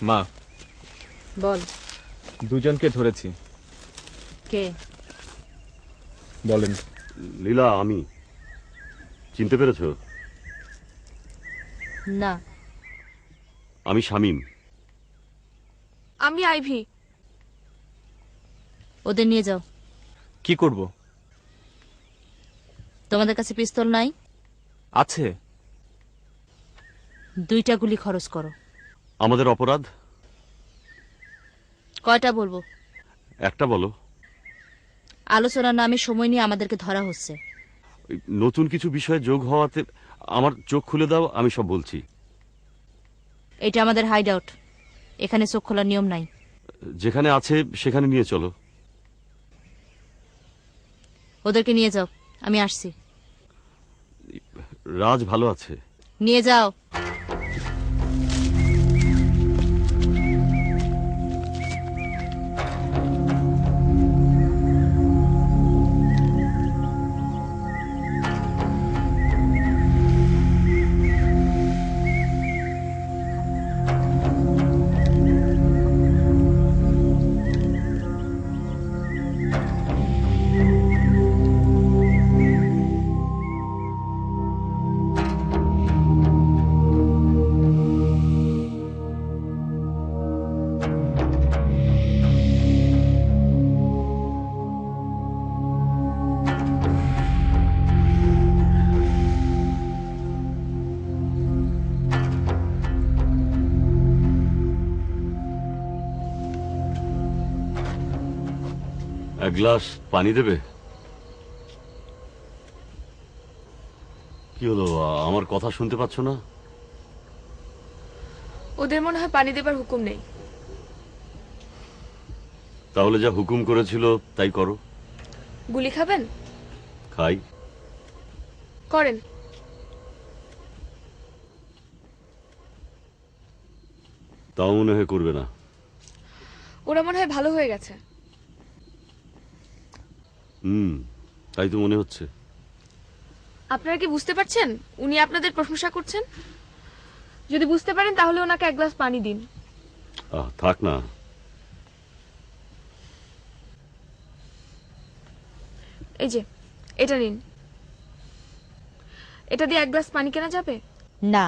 মা, বল। দুজনকে ধরেছি। কে? বলেন। লীলা, আমি। চিনতে পেরেছ? না। আমি শামীম। আমি আইভি। ওদের নিয়ে যাও। কি করব? তোমাদের কাছে পিস্তল নাই? আছে। 2টা গুলি খরচ করো। আমাদের অপরাধ? কয়টা বলবো? একটা বলো। আলোচনার নামে সময় নিয়ে আমাদেরকে ধরা হচ্ছে। নতুন কিছু বিষয়ে যোগ হওয়াতে আমার চোখ খুলে দাও, আমি সব বলছি। এটা আমাদের হাইড আউট, এখানে চোখ খোলার নিয়ম নাই। যেখানে আছে সেখানে নিয়ে চলো। ওদেরকে নিয়ে যাও, আমি আসছি। রাজ ভালো আছে? নিয়ে যাও। এক গ্লাস পানি দেবে? কি হলো, আমার কথা শুনতে পাচ্ছ না? ওদের মনে হয় পানি দেবার হুকুম নেই। তাহলে যা হুকুম করেছিল তাই করো। গুলি খাবেন? খাই। করেন। তাও মনে হয় করবে না। ওরা মনে হয় ভালো হয়ে গেছে। তাই তো মনে হচ্ছে। আপনারা কি বুঝতে পারছেন উনি আপনাদের প্রশংসা করছেন? যদি বুঝতে পারেন তাহলে ওনাকে এক গ্লাস পানি দিন। থাক না। এই যে এটা নিন, এটা দিয়ে এক গ্লাস পানি কেনা যাবে? না।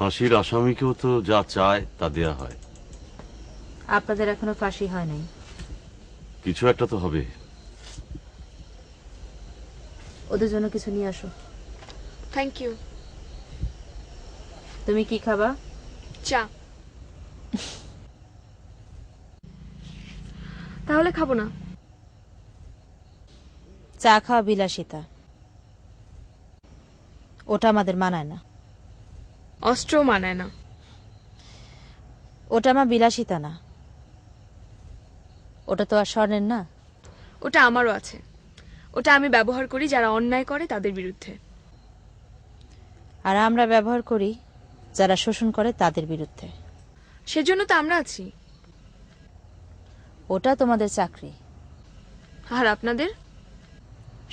হাসির আসামিকেও তো যা চায় তা দেয়া হয়। আপনাদের এখনো ফাঁসি হয় নাই। কিছু একটা তো হবে। ওদের জন্য কিছু নিয়ে আসো। Thank you. তুমি কি খাবা? চা। তাহলে খাবো না। চা খাওয়া বিলাসিতা, ওটা আমাদের মানায় না। অস্ত্র মানায় না। ওটা আমার বিলাসিতা না, ওটা তো আর স্বর্ণের না। ওটা আমারও আছে। ওটা আমি ব্যবহার করি যারা অন্যায় করে তাদের বিরুদ্ধে। আর আমরা ব্যবহার করি যারা শোষণ করে তাদের বিরুদ্ধে। সেজন্য তো আমরা আছি। ওটা তোমাদের চাকরি। আর আপনাদের?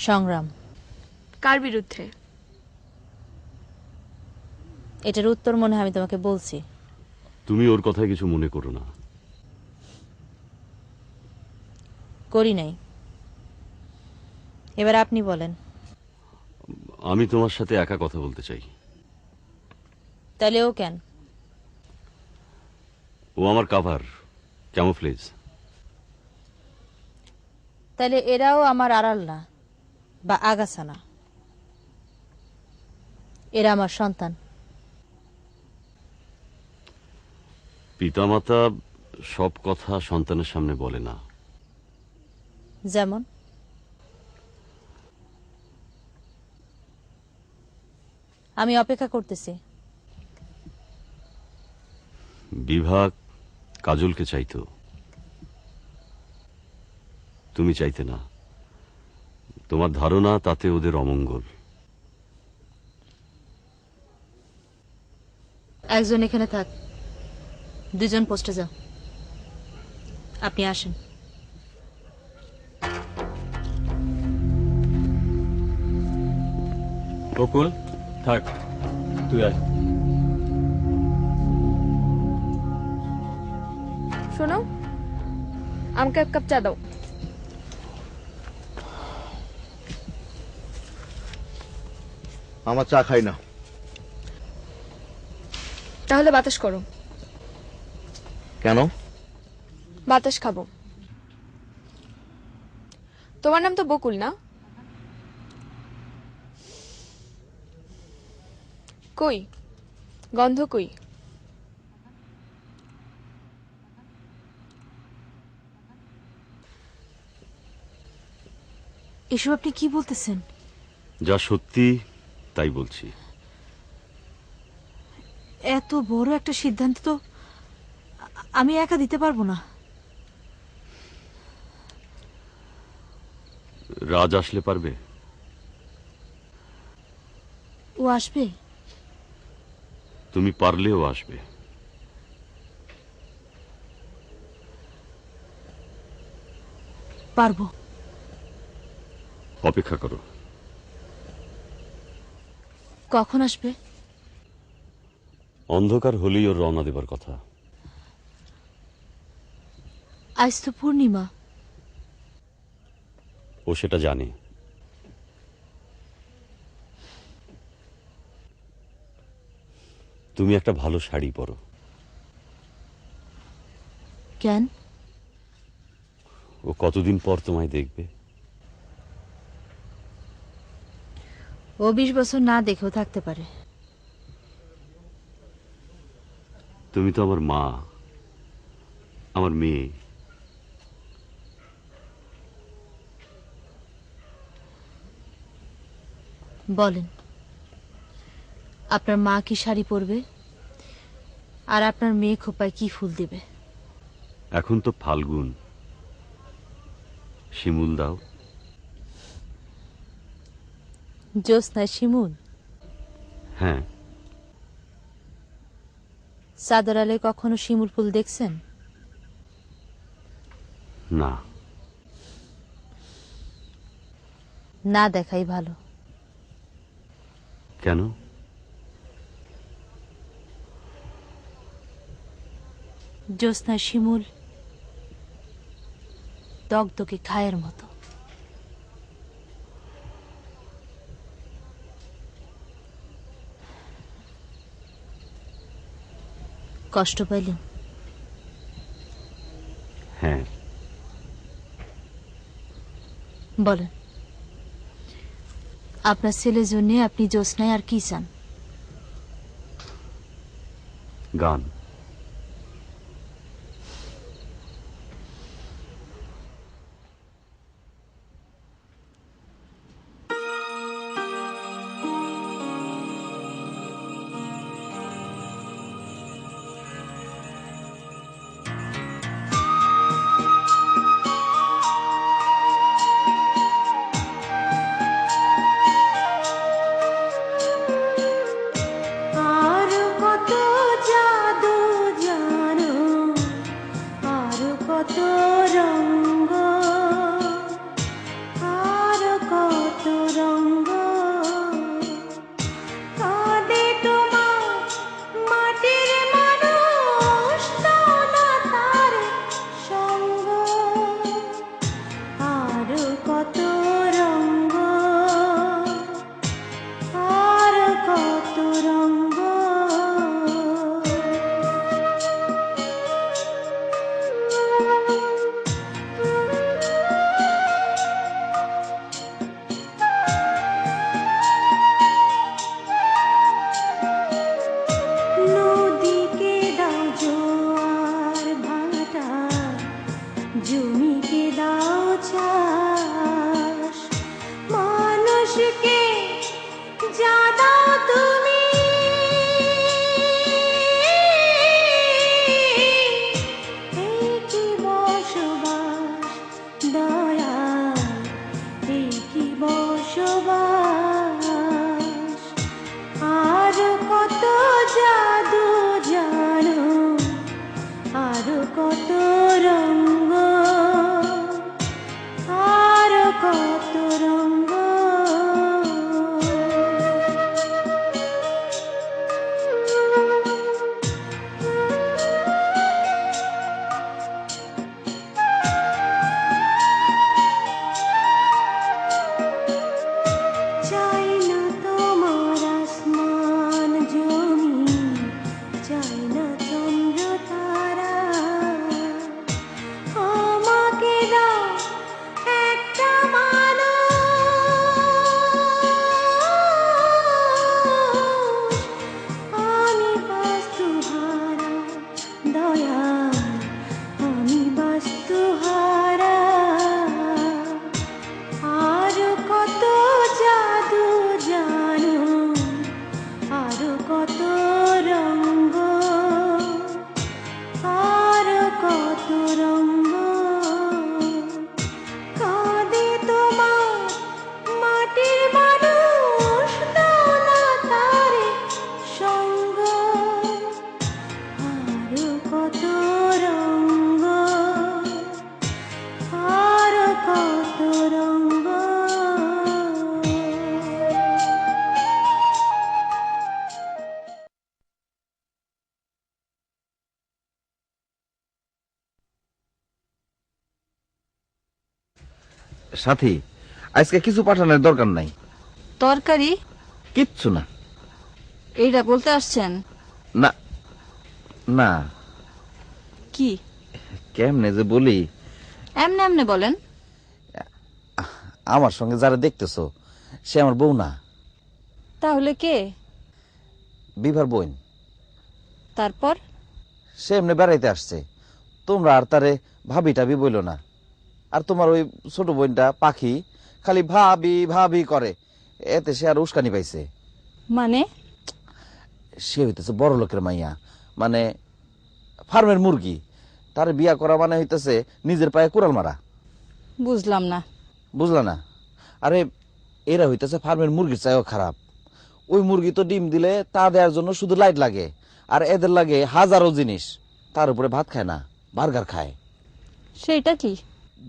সংগ্রাম। কার বিরুদ্ধে? এটার উত্তর মনে হয় আমি তোমাকে বলছি। তুমি ওর কথায় কিছু মনে করো না। করি নাই। এবার আপনি বলেন। আমি তোমার সাথে একা কথা বলতে চাই। তাহলে ও কেন? ও আমার কাভার, ক্যামোফ্লেজ। তাহলে এরাও আমার আড়াল না বা আগাছা না, এরা আমার সন্তান। পিতামাতা সব কথা সন্তানের সামনে বলে না। যেমন? আমি অপেক্ষা করতেছি। বিভাগ কাজলকে চাইতো, তুমি চাইতে না। তোমার ধারণা তাতে ওদের অমঙ্গল। একজন এখানে থাক, 2জন পোস্টে যাও। আপনি আসেন। বকুল থাক, তুই আয়। শোনো, আমাকে এক কাপ চা দাও। আমার চা খাই না। তাহলে বাতাস করো। কেন? বাতাস খাবো। তোমার নাম তো বকুল না? কই গন্ধ কই? এসব আপনি কি বলতেছেন? যা সত্যি তাই বলছি। এত বড় একটা সিদ্ধান্ত তো আমি একা দিতে পারবো না। রাজ আসলে পারবে? ও আসবে? তুমি পারলেও আসবে। পারবো। অপেক্ষা করো। কখন আসবে? অন্ধকার হলেই ওর রওনা দেবার কথা। আজ তো পূর্ণিমা। ও সেটা জানে। তুমি একটা ভালো শাড়ি পরো। কেন? ও কতদিন পর তোমায় দেখবে। ও 20 বছর না দেখেও থাকতে পারে। তুমি তো আমার মা, আমার মেয়ে। বলেন, আপনার মা কি শাড়ি পরবে আর আপনার মেয়ে খোপায় কি ফুল দিবে? এখন তো ফাল্গুন, শিমুল দাও। জ্যোৎস্নায় শিমুল? হ্যাঁ। চাদর আলে কখনো শিমুল ফুল দেখছেন? না। না দেখাই ভালো। কেন? জ্যোৎস্নায় শিমুল দগদগে খায়ের মতো। কষ্ট পাইলেন? হ্যাঁ। বলেন, আপনার ছেলের জন্য আপনি জ্যোৎস্নায় আর কি চান? গান। আর কত জাদু জানো, আর কত রঙ্গ, আর কত রঙ্গ, কাঁদে তোমার মাটির মানুষ, দাও না তার সঙ্গ। আর কত রঙ্গ, আর কত রঙ্গ। নদীকে দাও জোয়ার ভাটা, জমিকে দাও চাষ, মানুষকে যা দাও তুমি, এই কি বসবাস দয়াল, এই কি বসবাস। আর কত জাদু জানো, আর কত রঙ্গ, আর কত রঙ্গ। কত রঙ্গ, আরো কত রঙ্গ, কাঁদে তোমার মাটির মানুষ, দাও না তারে সঙ্গ, আরো কত রঙ্গ, আরো কত রঙ্গ। সাথী, আজকে কিছু পাঠানোর দরকার নাই। তরকারি কিচ্ছু না। এইটা বলতে আসছেন? না না, কি কেমনে যে বলি। এমনে এমনে বলেন। আমার সঙ্গে যারা দেখতেছো সে আমার বউ না, তাহলে কে? বিভার বোন। তারপর? সে এমনি বেড়াইতে আসছে, তোমরা আর তারে ভাবি টাবি বইল না। আর তোমার ওই ছোট বোনটা পাখি খালি ভাবি ভাবি করে, এতে সে আর উস্কানি পাইছে। মানে? সে হইতেছে বড় লোকের মাইয়া, মানে ফার্মের মুরগি। তার বিয়া করা মানে হইতেছে নিজের পায়ে কুড়াল মারা। বুঝলাম না। বুঝলা না? আরে এরা হইতেছে ফার্মের মুরগির চাইও খারাপ। ওই মুরগি তো ডিম দিলে তা দেওয়ার জন্য শুধু লাইট লাগে, আর এদের লাগে হাজারো জিনিস। তার উপরে ভাত খায় না, বার্গার খায়। সেইটা কি?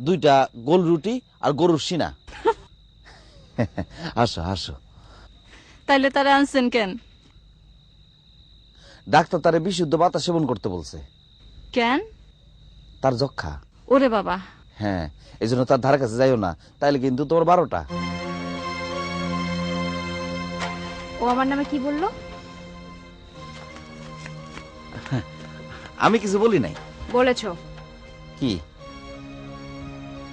2টা গোল রুটি আর গরুর সিনা। আসো আসো। তাইলে তারা আনছেন কেন? ডাক্তার তারে বিশুদ্ধ বাতাস সেবন করতে বলছে। কেন? তার যক্ষা। ওরে বাবা। হ্যাঁ, এই জন্য তার ধারে কাছে যাইও না, তাইলে কিন্তু তোমার 12টা। ও আমার নামে কি বললো? আমি কিছু বলি নাই। বলেছো। কি?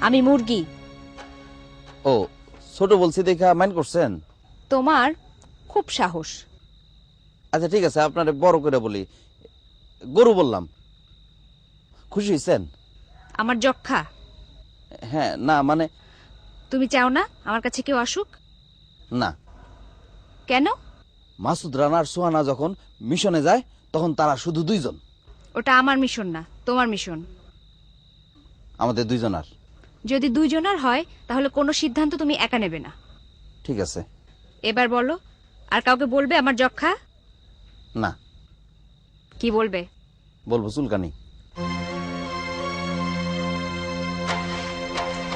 আমি মুরগি। ও, ছোট বলছি দেখা মাইন্ড করছেন? তোমার খুব সাহস। আচ্ছা ঠিক আছে, আপনারে বড় করে বলি, গরু বললাম। খুশি হয়েছেন? আমার যক্ষা। হ্যাঁ, না মানে তুমি চাও না আমার কাছে কেউ আসুক? না। কেন? মাসুদ রানা আর সোহানা যখন মিশনে যায় তখন তারা শুধু 2 জন। ওটা আমার মিশন না, তোমার মিশন। আমাদের 2 জনার। যদি 2 জনের হয় তাহলে কোনো সিদ্ধান্ত তুমি একা নেবে না। ঠিক আছে। এবার বলো, আর কাউকে বলবে আমার যক্ষা? না। কি বলবে? বলবো চুলকানি।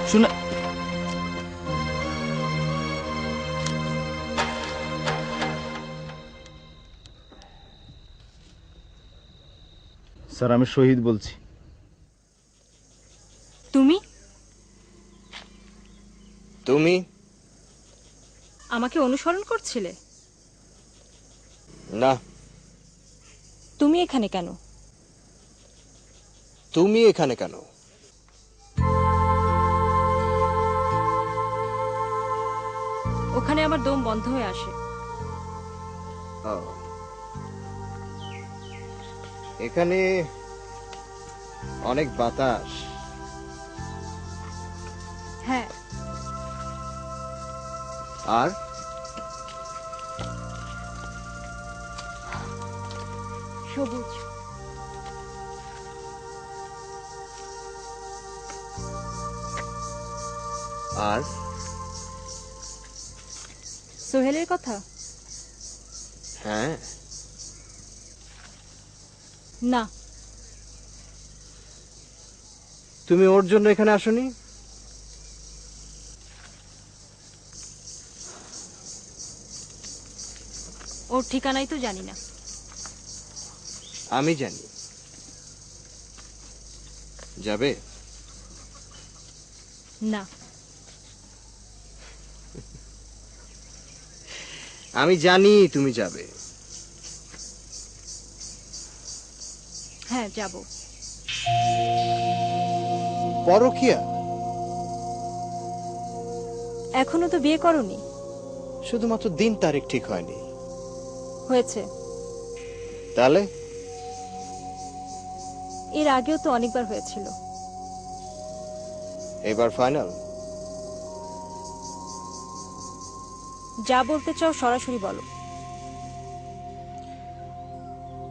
শুনে স্যার, আমি শহীদ বলছি। তুমি? তুমি আমাকে অনুসরণ করছিলে? না। তুমি এখানে কেন? তুমি এখানে কেন? ওখানে আমার দম বন্ধ হয়ে আসে। এখানে অনেক বাতাস। হ্যাঁ। আর সবুজ। আর সোহেলের কথা? হ্যাঁ। না। তুমি ওর জন্য এখানে আসোনি? ওর ঠিকানাই তো জানি না। আমি জানি। যাবে? না। আমি জানি তুমি যাবে। হ্যাঁ, যাব। পরকিয়া? এখনো তো বিয়ে করনি। শুধুমাত্র দিন তারিখ ঠিক হয়নি। হয়েছে। তাহলে এর আগেও তো অনেকবার হয়েছিল। এবার ফাইনাল? যা বলতে চাও সরাসরি বলো।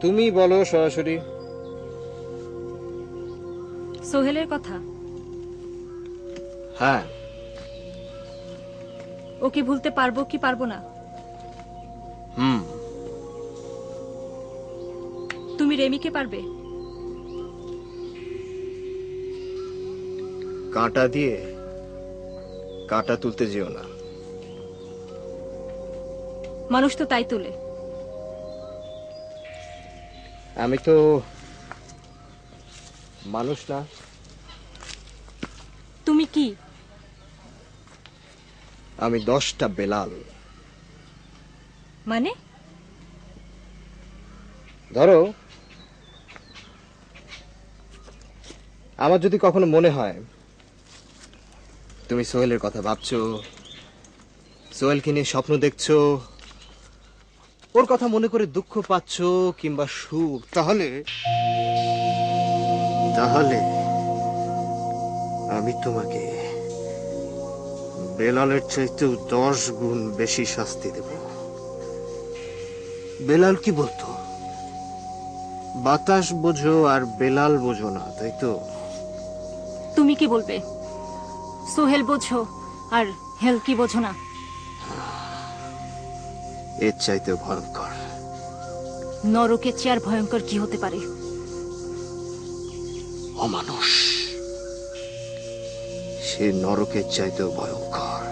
তুমি বলো সরাসরি। সোহেলের কথা হ্যাঁ, ওকে ভুলতে পারবো কি পারবো না? তুমি রেমিকে পারবে? কাঁটা দিয়ে কাঁটা তুলতে যেও না। মানুষ তো তাই তোলে। আমি তো মানুষ না। তুমি কি? আমি 10টা বেলাল। মানে? ধরো, আমার যদি কখনো মনে হয় তুমি সোহেলের কথা ভাবছো, সোহেলকে নিয়ে স্বপ্ন দেখছো, ওর কথা মনে করে দুঃখ পাচ্ছো কিংবা সুখ, তাহলে আমি তোমাকে বেলালের চাইতেও 10 গুণ বেশি শাস্তি দেব। বেলাল কি বলতো? বাতাস বোঝো আর বেলাল বোঝো না, তাই তো? তুমি কি বলবে? সোহেল বোঝো আর হেল কি বোঝো না? এর চাইতেও ভয়ঙ্কর। নরকের চেয়ে আর ভয়ঙ্কর কি হতে পারে? অমানুষ, সে নরকের চাইতেও ভয়ঙ্কর।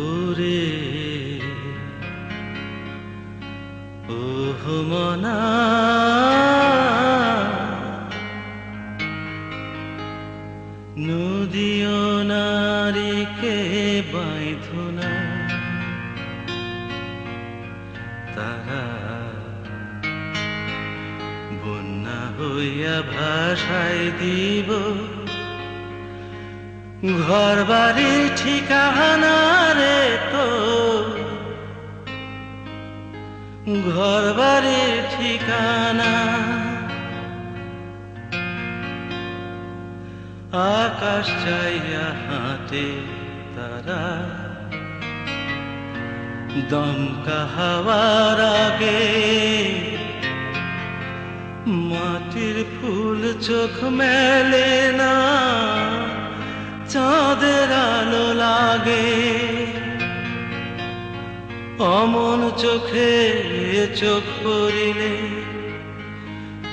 ওরে ওহ মনা, নদীও নারীকে বাইধো না, তারা বন্যা হইয়া ভাষায় দিব ঘর বাড়ির ঠিকানা রে তো, ঘর বাড়ির ঠিকানা। আকাশ চাইয়া হাঁটে তারা, দমকা হাওয়ার আগে মাটির ফুল চোখ মেলে না, চাঁদের আলো লাগে। অমন চোখে চোখ পড়িলে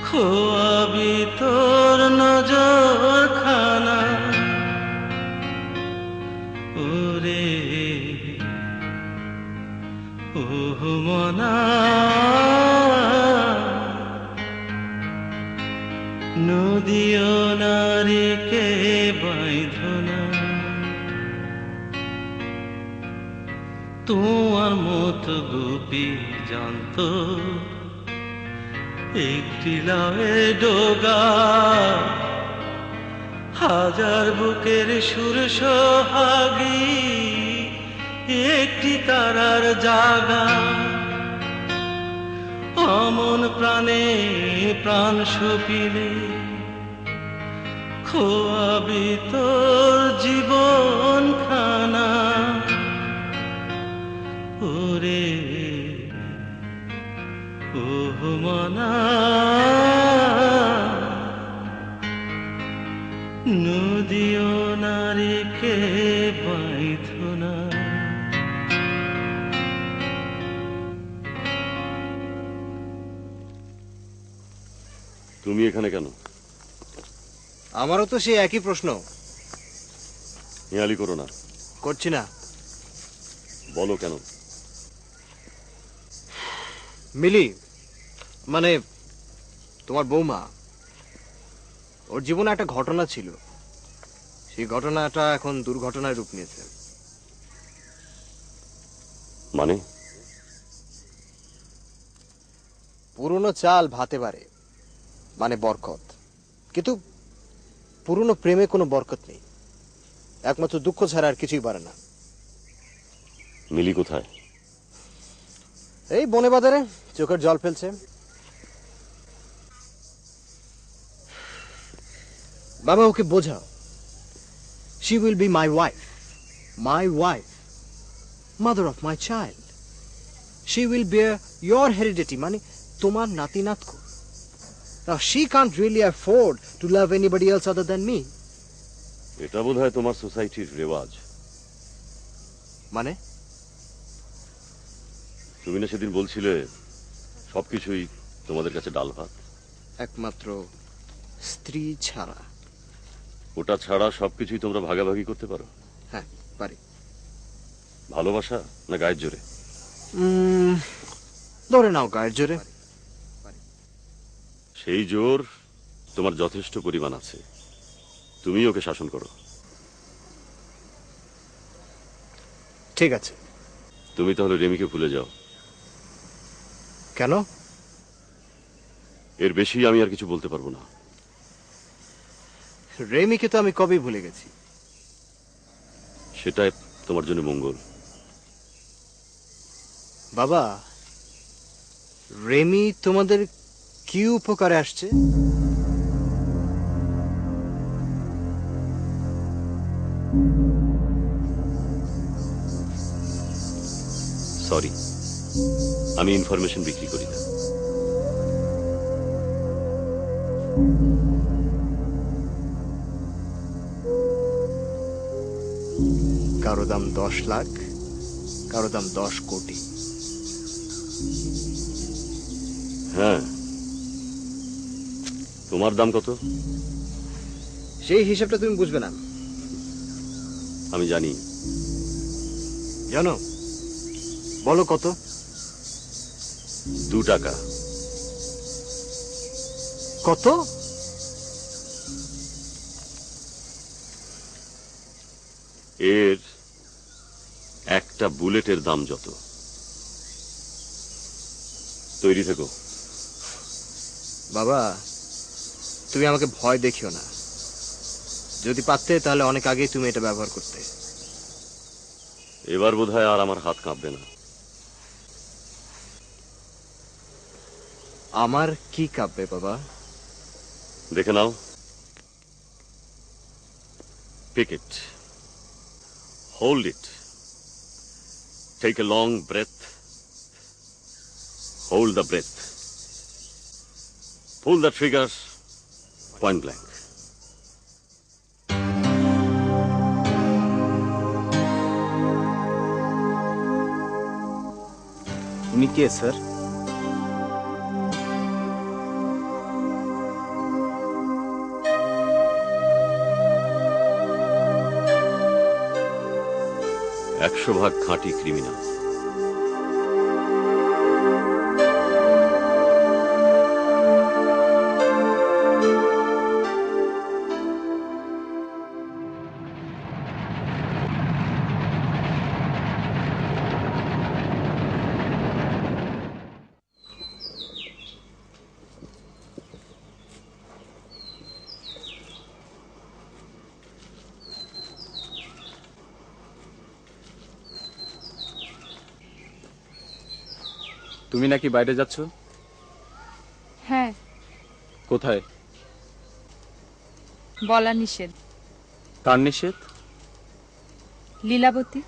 খোয়াবি তোর নজর খানা। ওরে ওহ মনা, নদীও নারীকে বাইধো না। তোমার মতো গোপী জানতো একটি লাভে ডোগা, হাজার বুকের সুর সোহাগী একটি তারার জাগা। অমন প্রাণে প্রাণ সপিলে খোয়াবি তোর জীবন খানা। ওরে ওহ মনা, নদীও নারীকে বাইধো না। তুমি এখানে কেন? আমারও তো সেই একই প্রশ্ন। হেয়ালি করো না। করছি না। বলো কেন? মিলি, মানে তোমার বৌমা, ওর জীবনে একটা ঘটনা ছিল, সেই ঘটনাটা এখন দুর্ঘটনায় রূপ নিয়েছে। মানে? পুরনো চাল ভাতে বাড়ে, মানে বরকত। কিন্তু পুরনো প্রেমে কোনো বরকত নেই, একমাত্র দুঃখ ছাড়া আর কিছুই বাড়ে না। মিলি কোথায়? এই বনে বাজারে চোখের জল ফেলছে। বাবা ওকে বোঝাও, she will be my wife, mother of my child. She will bear your heredity, মানে তোমার নাতি নাতকু। Now she can't really afford to love anybody else other than me. এটা বোধহয় তোমার সোসাইটির রেওয়াজ। মানে? তুমি না সেদিন বলছিলে সবকিছুই তোমাদের কাছে ডাল ভাত? একমাত্র স্ত্রী ছাড়া। ওটা ছাড়া সবকিছুই তোমরা ভাগাভাগি করতে পারো? হ্যাঁ পারি। ভালোবাসা না গায়ের জোরে? ধরে নাও গায়ের জোরে। সেই জোর তোমার যথেষ্ট পরিমাণ আছে, তুমি ওকে শাসন করো। ঠিক আছে। তুমি তাহলে রেমিকে ভুলে যাও। কেন? এর বেশি আমি আর কিছু বলতে পারবো না। রেমিকে তো আমি কবেই ভুলে গেছি। সেটাই তোমার জন্য মঙ্গল। বাবা, রেমি তোমাদের কি উপকারে আসছে? সরি, আমি ইনফরমেশন বিক্রি করি না। কারো দাম 10 লাখ, কারো দাম 10 কোটি। হ্যাঁ, তোমার দাম কত? সেই হিসাবটা তুমি বুঝবে না। আমি জানি। জানো? বলো কত? 2 টাকা। কত? এর একটা বুলেটের দাম যত। তৈরি থেকো। বাবা, তুমি আমাকে ভয় দেখিও না। যদি পারতে তাহলে অনেক আগেই তুমি এটা ব্যবহার করতে। এবার বোধহয় আর আমার হাত কাঁপবে না। আমার কি কাঁপবে বাবা? দেখে নাও। Pick it, hold it, take a long breath, hold the breath, pull the triggers, point blank. তুমি কে স্যার? একশো ভাগ খাঁটি ক্রিমিনাল। তুমি নাকি বাইরে যাচ্ছ? হ্যাঁ। কোথায়? বলা নিষেধ। কার নিষেধ? লীলাবতী।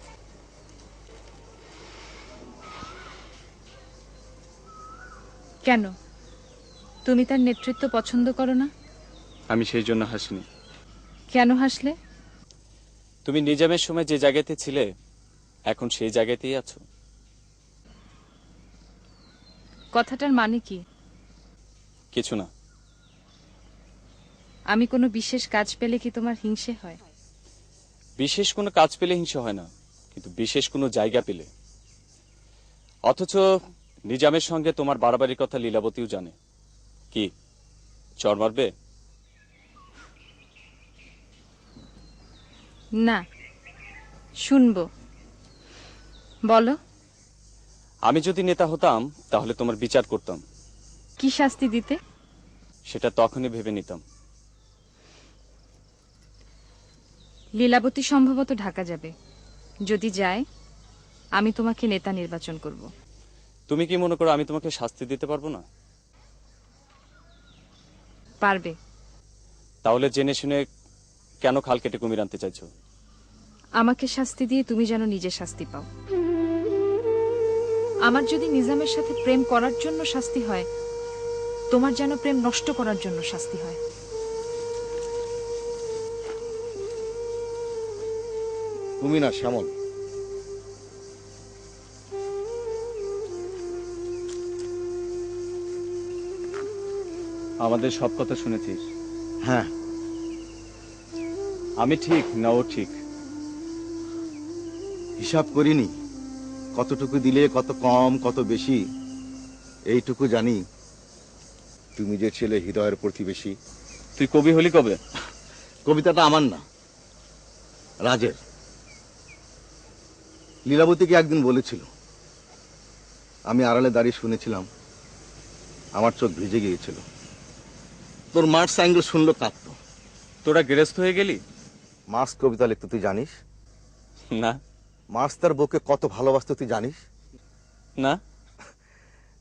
কেন, তুমি তার নেতৃত্ব পছন্দ করো না? আমি সেই জন্য হাসিনি। কেন হাসলে? তুমি নিজামের সময় যে জায়গাতে ছিলে এখন সেই জায়গাতেই আছো। কথাটার মানে কি? কিছু না। আমি কোনো বিশেষ কাজ পেলে কি তোমার হিংসে হয়? বিশেষ কোনো কাজ পেলে হিংসে হয় না, কিন্তু বিশেষ কোনো জায়গা পেলে। অথচ নিজামের সঙ্গে তোমার বাড়াবাড়ির কথা লীলাবতীও জানে। কি চর মারবে? না, শুনবো। বলো, আমি যদি নেতা হতাম তাহলে তোমার বিচার করতাম। কি শাস্তি দিতে? সেটা তখনই ভেবে নিতাম। লীলাবতী সম্ভবত ঢাকা যাবে। যদি যায়, আমি তোমাকে নেতা নির্বাচন করব। তুমি কি মনে করো আমি তোমাকে শাস্তি দিতে পারবো না? পারবে। তাহলে জেনে শুনে কেন খাল কেটে কুমির আনতে চাইছো? আমাকে শাস্তি দিয়ে তুমি যেন নিজে শাস্তি পাও। আমার যদি নিজামের সাথে প্রেম করার জন্য শাস্তি হয়, তোমার যেন প্রেম নষ্ট করার জন্য শাস্তি হয়। তুমি না, শ্যামল। আমাদের সব কথা শুনেছিস? হ্যাঁ। আমি ঠিক না ও ঠিক? হিসাব করিনি কতটুকু দিলে কত কম কত বেশি। এইটুকু জানি তুমি যে ছেলে হৃদয়ের প্রতিবেশী। তুই কবি হলি কবে? কবিতাটা আমার না, রাজের। লীলাবতীকে একদিন বলেছিল, আমি আড়ালে দাঁড়িয়ে শুনেছিলাম, আমার চোখ ভিজে গিয়েছিল। তোর মার্কস অ্যাঙ্গেল শুনলো কাঁদত। তোরা গেরস্ত হয়ে গেলি? মার্কস কবিতা লিখতে তুই জানিস না। মার্কস তার বউকে কত ভালোবাসতো তুই জানিস না।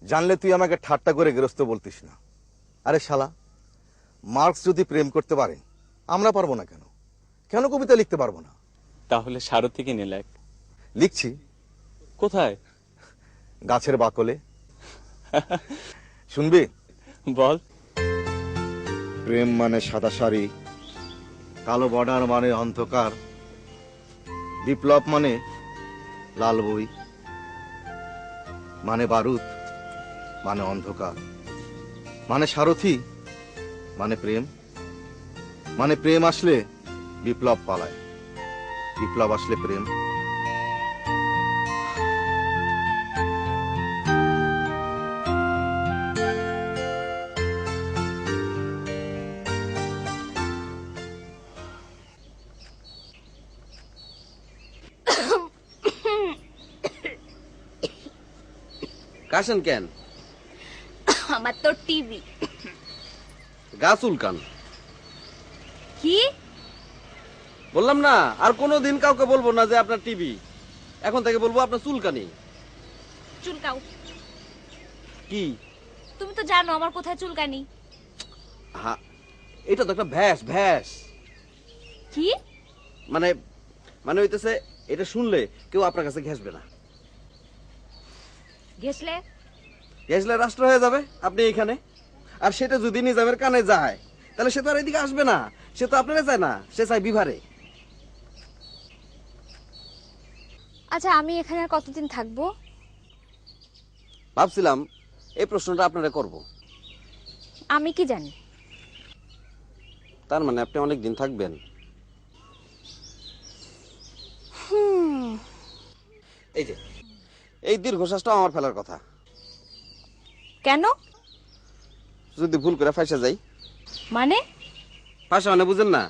জানলে তুই আমাকে ঠাট্টা করে গেরস্ত বলতিস না। আরে শালা, মার্কস যদি প্রেম করতে পারে আমরা পারবো না কেন? কেন কবিতা লিখতে পারবো না? তাহলে সারথি কিনে লেখ। লিখছি। কোথায়? গাছের বাকলে। শুনবি? বল। প্রেম মানে সাদা শাড়ি, কালো বর্ডার মানে অন্ধকার, বিপ্লব মানে লাল বই, মানে বারুদ, মানে অন্ধকার, মানে সারথি, মানে প্রেম, মানে প্রেম আসলে বিপ্লব পালায়, বিপ্লব আসলে প্রেম। কাশেন কেন? আমার তো টিভি। গাছ উল্কান। কি বললাম না, আর কোনোদিন কাউকে বলবো না যে আপনার টিভি। এখন থেকে বলবো আপনার চুলকানি। চুলকাও। কি? তুমি তো জানো আমার কোথায় চুলকানি। হ্যাঁ, এটা তো একটা ভ্যাস ভ্যাস। কি মানে মানে হইতেছে, এটা শুনলে কেউ আপনার কাছে ঘেসবে না। ঘেসলে ঘেসলে রাষ্ট্র হয়ে যাবে আপনি এখানে। আর সেটা যদি নিজামের কানে যায় তাহলে সে তো আর এদিকে আসবে না। সে তো আপনারা চায় না, সে চায় বিভারে। আচ্ছা, আমি এখানে আর কতদিন থাকবো? ভাবছিলাম এই প্রশ্নটা আপনারা করব। আমি কি জানি? তার মানে আপনি অনেক দিন থাকবেন। এই যে এই দীর্ঘশ্বাসটা আমার ফেলার কথা। কেন? যদি ভুল করে ফাইসা যাই। মানে? ফাঁসা মানে বুঝেন না?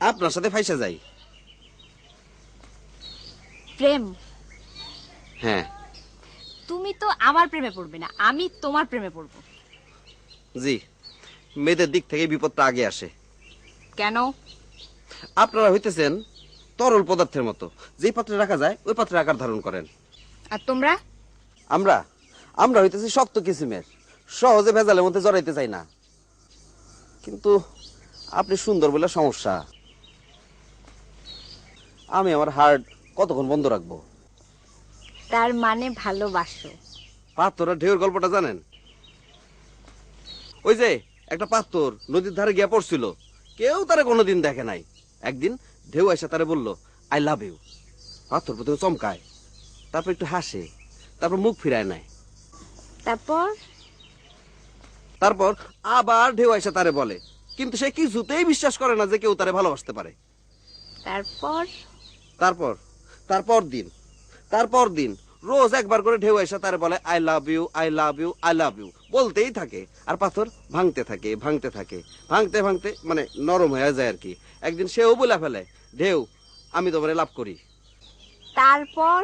আপনার সাথে ফাইসা যাই। প্রেম? হ্যাঁ। তুমি তো আমার প্রেমে পড়বে না, আমি তোমার প্রেমে পড়বো। জি, মেয়েদের দিক থেকে বিপদটা আগে আসে। কেন? আপনারা হইতেছেন তরল পদার্থের মতো, যেই পাত্রে রাখা যায় ওই পাত্রে আকার ধারণ করেন। আর তোমরা? আমরা হইতেছি শক্ত কিসিমের, সহজে ভেজালের মধ্যে জড়াইতে চাই না। কিন্তু আপনি সুন্দর বলে সমস্যা। আমি আমার হার্ট কতক্ষণ বন্ধ রাখবো? তার মানে ভালোবাসো? পাথর আর ঢেউর গল্পটা জানেন? ওই যে একটা পাথর নদীর ধারে গিয়া পড়ছিল, কেউ তারে কোনোদিন দেখে নাই। একদিন ঢেউ এসে তারে বলল আই লাভ ইউ। পাথর প্রথমে চমকায়, তারপর একটু হাসে, তারপর মুখ ফিরায় নেয়। তারপর আবার ঢেউ এসে তারে বলে, কিন্তু সে কিছুতেই বিশ্বাস করে না যে কেউ তারে ভালোবাসতে পারে। তারপর দিন রোজ একবার করে ঢেউ এসে তারে বলে I love you, I love you, I love you বলতেই থাকে। আর পাথর ভাঙতে থাকে, ভাঙতে থাকে, ভাঙতে ভাঙতে মানে নরম হয়ে যায় আর কি। একদিন সেও বলে ফেলে, ঢেউ আমি তোমারে লাভ করি। তারপর